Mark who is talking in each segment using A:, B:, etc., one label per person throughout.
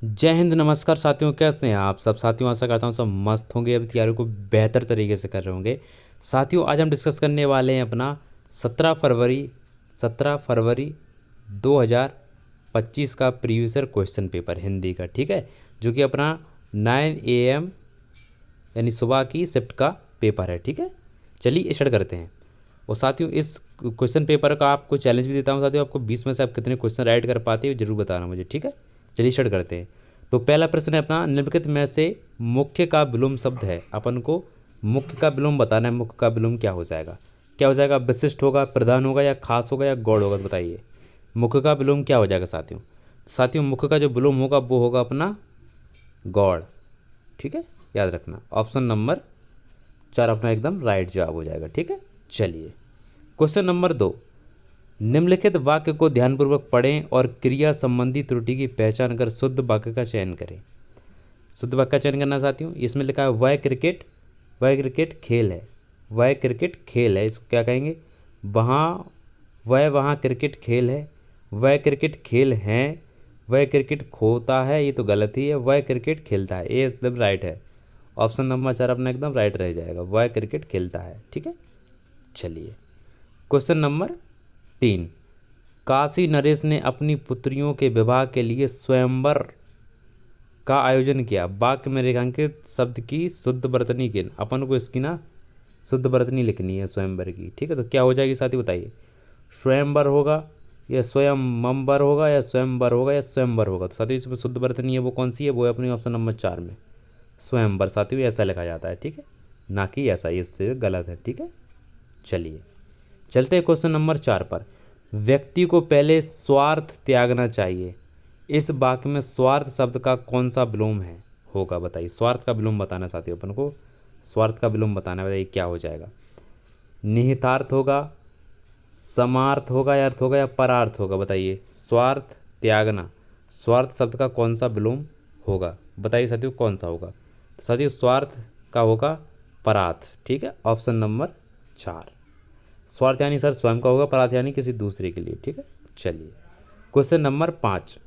A: जय हिंद, नमस्कार साथियों। कैसे हैं आप सब साथियों? आशा करता हूँ सब मस्त होंगे, अब तैयारियों को बेहतर तरीके से कर रहे होंगे। साथियों, आज हम डिस्कस करने वाले हैं अपना 17 फरवरी 2025 का previous year question paper Hindi का, ठीक है, जो कि अपना 9 AM यानी सुबह की शिफ्ट का पेपर है, ठीक है। चलिए स्टार्ट करते हैं। और साथियों, इस क्वेश्चन पेपर का आपको चैलेंज भी देता हूँ साथियों, आपको 20 में से आप कितने क्वेश्चन राइट कर पाते हो जरूर बताना मुझे, ठीक है। चलिए स्टार्ट करते हैं। तो पहला प्रश्न है अपना, निम्नलिखित में से मुख्य का विलोम शब्द है, अपन को मुख्य का विलोम बताना है। मुख्य का विलोम क्या हो जाएगा? क्या हो जाएगा? विशिष्ट होगा, प्रधान होगा, या खास होगा, या गौड़ होगा? तो बताइए मुख्य का विलोम क्या हो जाएगा साथियों। साथियों, मुख्य का जो विलोम होगा वो होगा अपना गौड़, ठीक है, याद रखना। ऑप्शन नंबर 4 अपना एकदम राइट जवाब हो जाएगा, ठीक है। चलिए क्वेश्चन नंबर 2, निम्नलिखित वाक्य को ध्यानपूर्वक पढ़ें और क्रिया संबंधी त्रुटि की पहचान कर शुद्ध वाक्य का चयन करें। शुद्ध वाक्य का चयन करना साथियों, इसमें लिखा है वह क्रिकेट खेल है। वह क्रिकेट खेल है, इसको क्या कहेंगे? वहाँ क्रिकेट खेल है। वह क्रिकेट खेल हैं। वह क्रिकेट खोता है, ये तो गलत ही है। वह क्रिकेट खेलता है, ये एकदम राइट है। ऑप्शन नंबर 4 अपना एकदम राइट रह जाएगा, वह क्रिकेट खेलता है, ठीक है। चलिए क्वेश्चन नंबर 3, काशी नरेश ने अपनी पुत्रियों के विवाह के लिए स्वयंवर का आयोजन किया। वाक्य में रेखांकित शब्द की शुद्ध वर्तनी गिन। अपन को इसकी ना शुद्ध वर्तनी लिखनी है स्वयंवर की, ठीक है। तो क्या हो जाएगी साथी बताइए? स्वयंवर होगा, या स्वयंवर होगा, या स्वयंवर होगा, या स्वयंवर होगा? तो साथियों, इसमें शुद्ध वर्तनी है वो कौन सी है? वो है अपनी ऑप्शन नंबर 4 में स्वयंवर। साथियों, ऐसा लिखा जाता है, ठीक है, ना कि ऐसा, ये गलत है, ठीक है। चलिए चलते हैं क्वेश्चन नंबर 4 पर। व्यक्ति को पहले स्वार्थ त्यागना चाहिए। इस वाक्य में स्वार्थ शब्द का कौन सा विलोम है होगा? बताइए, स्वार्थ का विलोम बताना साथियों, अपन को स्वार्थ का विलोम बताना है। बताइए क्या हो जाएगा? निहितार्थ होगा, समार्थ होगा, या अर्थ होगा, या परार्थ होगा? बताइए स्वार्थ त्यागना, स्वार्थ शब्द का कौन सा विलोम होगा? बताइए साथियों कौन सा होगा? तो साथियों स्वार्थ का होगा परार्थ, ठीक है, ऑप्शन नंबर 4। स्वार्थ यानी सर स्वयं का होगा, परार्थ यानी किसी दूसरे के लिए, ठीक है। चलिए क्वेश्चन नंबर 5,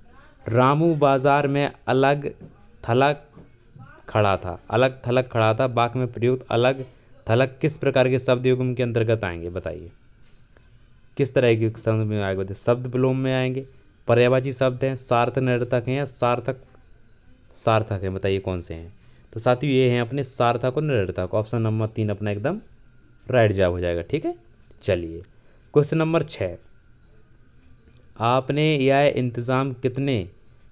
A: रामू बाजार में अलग थलग खड़ा था। अलग थलग खड़ा था, वाक्य में प्रयुक्त अलग थलग किस प्रकार के शब्द युग्म के अंतर्गत आएंगे? बताइए किस तरह के शब्द में आएंगे? बताइए शब्द विलोम में आएंगे, पर्यायवाची शब्द हैं, सार्थ निरर्थक हैं, या सार्थक सार्थक हैं? बताइए कौन से हैं? तो साथियों ये हैं अपने सार्थक और निरर्थक। ऑप्शन नंबर 3 अपना एकदम राइट जवाब हो जाएगा, ठीक है। चलिए क्वेश्चन नंबर 6, आपने यह इंतज़ाम कितने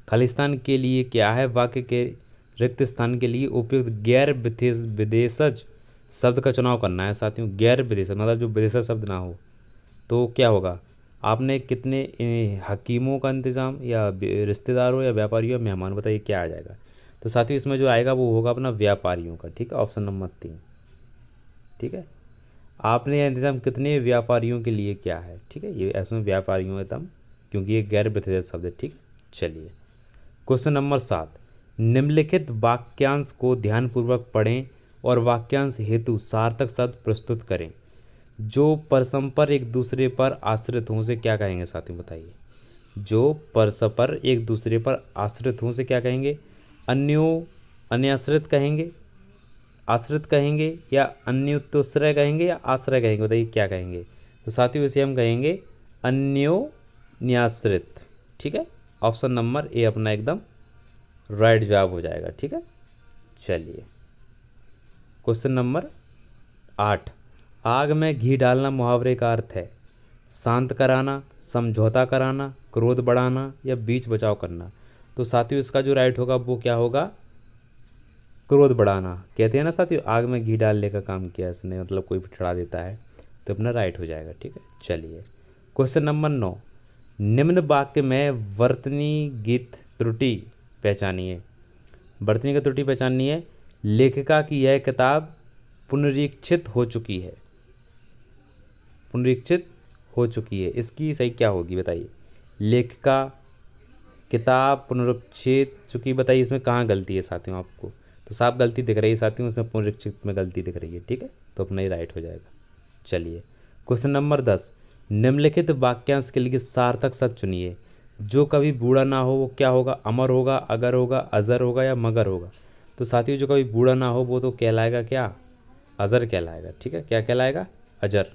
A: खालिस्तान के लिए किया है? वाक्य के रिक्त स्थान के लिए उपयुक्त गैर विदेशज शब्द का चुनाव करना है साथियों। गैर विदेशज मतलब जो विदेशज शब्द ना हो, तो क्या होगा? आपने कितने हकीमों का इंतज़ाम, या रिश्तेदारों, या व्यापारियों, या मेहमान? बताइए क्या आ जाएगा? तो साथियों इसमें जो आएगा वो होगा अपना व्यापारियों का, ठीक है, ऑप्शन नंबर 3, ठीक है। आपने यह इंतज़ाम कितने व्यापारियों के लिए किया है? ठीक है, ये ऐसे में व्यापारियों एकदम, क्योंकि ये गैर वित्तीय शब्द है, ठीक है। चलिए क्वेश्चन नंबर 7, निम्नलिखित वाक्यांश को ध्यानपूर्वक पढ़ें और वाक्यांश हेतु सार्थक शब्द प्रस्तुत करें। जो परस्पर एक दूसरे पर आश्रित हों से क्या कहेंगे साथियों? बताइए जो परस्पर एक दूसरे पर आश्रित हों से क्या कहेंगे? अन्याश्रित कहेंगे, आश्रित कहेंगे, या अन्योतोश्रय कहेंगे, या आश्रय कहेंगे? बताइए क्या कहेंगे? तो साथियों इसे हम कहेंगे अन्योन्याश्रित, ठीक है। ऑप्शन नंबर ए अपना एकदम राइट जवाब हो जाएगा, ठीक है। चलिए क्वेश्चन नंबर 8, आग में घी डालना मुहावरे का अर्थ है शांत कराना, समझौता कराना, क्रोध बढ़ाना, या बीच बचाव करना? तो साथियों इसका जो राइट होगा वो क्या होगा? क्रोध बढ़ाना। कहते हैं ना साथियों, आग में घी डालने का काम किया इसने, मतलब कोई भी ठड़ा देता है, तो अपना राइट हो जाएगा, ठीक है। चलिए क्वेश्चन नंबर 9, निम्न वाक्य में वर्तनीगत त्रुटि पहचानिए। वर्तनीगत त्रुटि पहचाननी है। लेखिका की यह किताब पुनरीक्षित हो चुकी है। पुनरीक्षित हो चुकी है, इसकी सही क्या होगी? बताइए लेखिका किताब पुनरीक्षित चुकी, बताइए इसमें कहाँ गलती है साथियों? आपको तो साफ गलती दिख रही है साथियों, उसमें पुनरीक्षित में गलती दिख रही है, ठीक है, तो अपना ही राइट हो जाएगा। चलिए क्वेश्चन नंबर 10, निम्नलिखित वाक्यांश के लिए सार्थक शब्द चुनिए। जो कभी बूढ़ा ना हो वो क्या होगा? अमर होगा, अगर होगा, अजर होगा या मगर होगा? तो साथियों जो कभी बूढ़ा ना हो वो तो कहलाएगा क्या? अजर कहलाएगा। ठीक है, क्या कहलाएगा? अजर।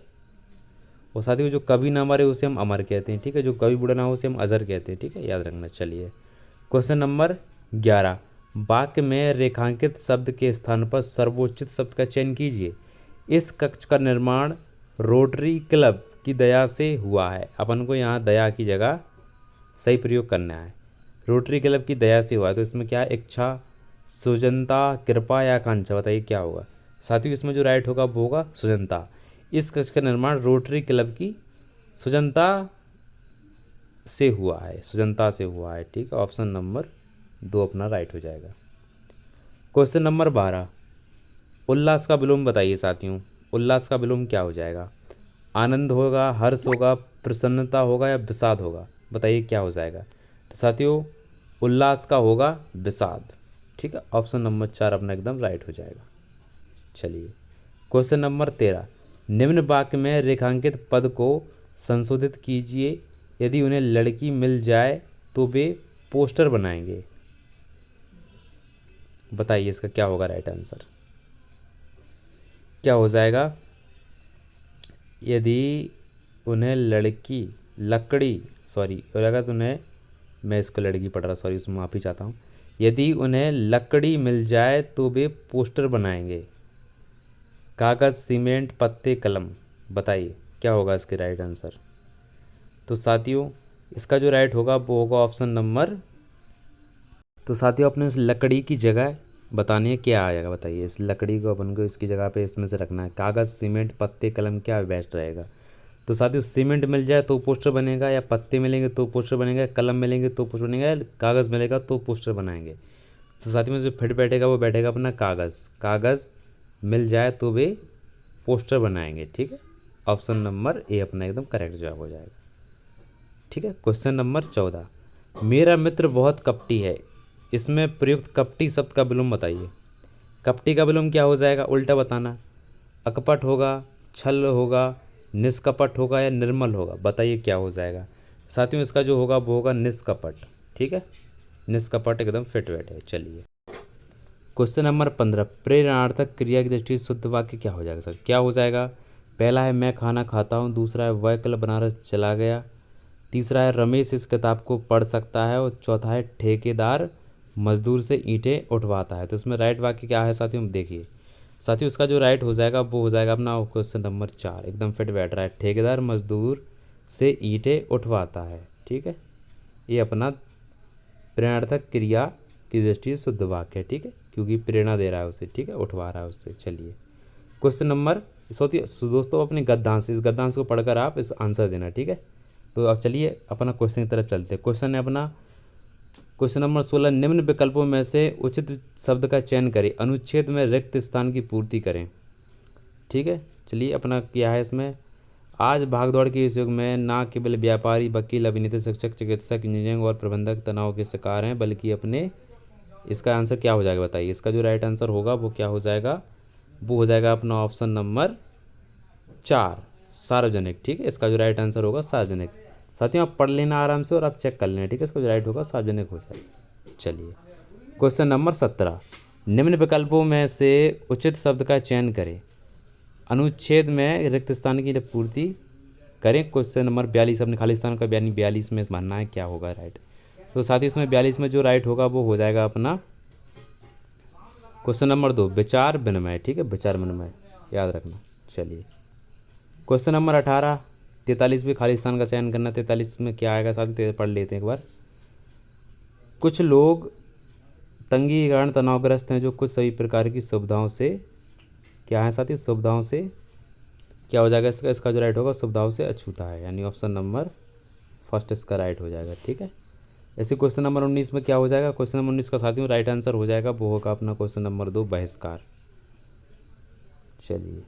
A: और साथियों जो कभी ना मरे उसे हम अमर कहते हैं। ठीक है, जो कभी बूढ़ा ना हो उसे हम अजर कहते हैं। ठीक है, याद रखना। चलिए क्वेश्चन नंबर 11, वाक्य में रेखांकित शब्द के स्थान पर सर्वोचित शब्द का चयन कीजिए। इस कक्ष का निर्माण रोटरी क्लब की दया से हुआ है। अपन को यहाँ दया की जगह सही प्रयोग करना है। रोटरी क्लब की दया से हुआ है तो इसमें क्या है? इच्छा, सुजनता, कृपा या आकांक्षा? बताइए क्या होगा साथियों? इसमें जो राइट होगा वो होगा सुजनता। इस कक्ष का निर्माण रोटरी क्लब की सुजनता से हुआ है, सुजनता से हुआ है। ठीक है, ऑप्शन नंबर 2 अपना राइट हो जाएगा। क्वेश्चन नंबर 12, उल्लास का विलोम बताइए साथियों। उल्लास का विलोम क्या हो जाएगा? आनंद होगा, हर्ष होगा, प्रसन्नता होगा या विषाद होगा? बताइए क्या हो जाएगा? तो साथियों उल्लास का होगा विषाद। ठीक है, ऑप्शन नंबर 4 अपना एकदम राइट हो जाएगा। चलिए क्वेश्चन नंबर 13, निम्न वाक्य में रेखांकित पद को संशोधित कीजिए। यदि उन्हें लड़की मिल जाए तो वे पोस्टर बनाएंगे। बताइए इसका क्या होगा राइट आंसर? क्या हो जाएगा? यदि उन्हें लड़की लकड़ी सॉरी अगर उन्हें मैं इसको लड़की पढ़ रहा, सॉरी उसमें माफ़ी चाहता हूँ। यदि उन्हें लकड़ी मिल जाए तो वे पोस्टर बनाएंगे। कागज़, सीमेंट, पत्ते, कलम। बताइए क्या होगा इसके राइट आंसर? तो साथियों इसका जो राइट होगा वो होगा ऑप्शन नंबर, तो साथियों अपने इस लकड़ी की जगह बतानी है क्या आएगा। बताइए इस लकड़ी को अपन को इसकी जगह पे इसमें से रखना है। कागज़, सीमेंट, पत्ते, कलम क्या बेस्ट रहेगा? तो साथियों सीमेंट मिल जाए तो पोस्टर बनेगा, या पत्ते मिलेंगे तो पोस्टर बनेगा, कलम मिलेंगे तो पोस्टर बनेगा, कागज़ मिलेगा तो पोस्टर बनाएंगे। तो साथियों में जो फिट बैठेगा वो बैठेगा अपना कागज़। कागज़ मिल जाए तो वे पोस्टर बनाएंगे। ठीक है, ऑप्शन नंबर ए अपना एकदम करेक्ट जवाब हो जाएगा। ठीक है, क्वेश्चन नंबर 14, मेरा मित्र बहुत कपटी है। इसमें प्रयुक्त कपटी शब्द का विलोम बताइए। कपटी का विलोम क्या हो जाएगा? उल्टा बताना। अकपट होगा, छल होगा, निष्कपट होगा या निर्मल होगा? बताइए क्या हो जाएगा साथियों? इसका जो होगा वो होगा निष्कपट। ठीक है, निष्कपट एकदम फिट बैठे। चलिए क्वेश्चन नंबर 15, प्रेरणार्थक क्रिया की दृष्टि से शुद्ध वाक्य क्या हो जाएगा सर? क्या हो जाएगा? पहला है मैं खाना खाता हूँ, दूसरा है वह कल बनारस चला गया, तीसरा है रमेश इस किताब को पढ़ सकता है, और चौथा है ठेकेदार मजदूर से ईंटें उठवाता है। तो इसमें राइट वाक्य क्या है साथियों? देखिए साथियों इसका जो राइट हो जाएगा वो हो जाएगा अपना क्वेश्चन नंबर 4 एकदम फिट बैठ रहा है। ठेकेदार मजदूर से ईंटें उठवाता है। ठीक है, ये अपना प्रेरणार्थक क्रिया की दृष्टि से शुद्ध वाक्य है। ठीक है, क्योंकि प्रेरणा दे रहा है उसे। ठीक है, उठवा रहा है उससे। चलिए क्वेश्चन नंबर दोस्तों अपने गद्यांश, इस गद्यांश को पढ़कर आप इस आंसर देना। ठीक है, तो अब चलिए अपना क्वेश्चन की तरफ चलते हैं। क्वेश्चन है अपना क्वेश्चन नंबर 16, निम्न विकल्पों में से उचित शब्द का चयन करें, अनुच्छेद में रिक्त स्थान की पूर्ति करें। ठीक है, चलिए अपना क्या है इसमें, आज भागदौड़ के इस युग में ना केवल व्यापारी, वकील, अभिनेता, शिक्षक, चिकित्सक, इंजीनियरिंग और प्रबंधक तनाव के शिकार हैं, बल्कि अपने इसका आंसर क्या हो जाएगा? बताइए इसका जो राइट आंसर होगा वो क्या हो जाएगा? वो हो जाएगा अपना ऑप्शन नंबर 4 सार्वजनिक। ठीक है, इसका जो राइट आंसर होगा सार्वजनिक। साथियों आप पढ़ लेना आराम से और आप चेक कर लेना। ठीक है, इसका जो राइट होगा सार्वजनिक हो जाएगा। चलिए क्वेश्चन नंबर 17, निम्न विकल्पों में से उचित शब्द का चयन करें, अनुच्छेद में रिक्त स्थान की पूर्ति करें। क्वेश्चन नंबर 42 अपने खाली स्थान का 42 में भरना है, क्या होगा राइट? तो साथ ही इसमें 42 में जो राइट होगा वो हो जाएगा अपना क्वेश्चन नंबर 2 विचार विनिमय। ठीक है, विचार विनिमय याद रखना। चलिए क्वेश्चन नंबर 18, 43 भी खाली स्थान का चयन करना। 43 में क्या आएगा साथ पढ़ लेते हैं एक बार। कुछ लोग तंगी के कारण तनावग्रस्त हैं जो कुछ सभी प्रकार की सुविधाओं से क्या है साथी? सुविधाओं से क्या हो जाएगा इसका जो राइट होगा सुविधाओं से अछूता है, यानी ऑप्शन नंबर फर्स्ट इसका राइट हो जाएगा। ठीक है, ऐसे क्वेश्चन नंबर 19 में क्या हो जाएगा? क्वेश्चन नंबर 19 का साथियों राइट आंसर हो जाएगा वो होगा अपना क्वेश्चन नंबर 2 बहिष्कार। चलिए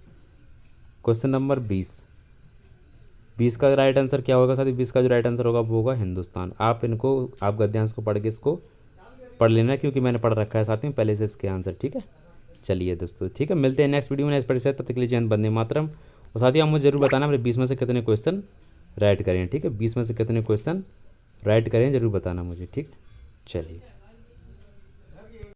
A: क्वेश्चन नंबर 20 का राइट आंसर क्या होगा साथी? 20 का जो राइट आंसर होगा वो होगा हिंदुस्तान। आप गद्यांश को पढ़ के इसको पढ़ लेना क्योंकि मैंने पढ़ रखा है साथियों पहले से इसके आंसर। ठीक है, चलिए दोस्तों ठीक है, मिलते हैं नेक्स्ट वीडियो में नेक्स्ट परीक्षा। तब तक के लिए जय हिंद, वंदे मातरम। और साथियों आप मुझे जरूर बताना मेरे 20 में से कितने क्वेश्चन राइट करें। ठीक है, 20 में से कितने क्वेश्चन राइट करें ज़रूर बताना मुझे, ठीक। चलिए।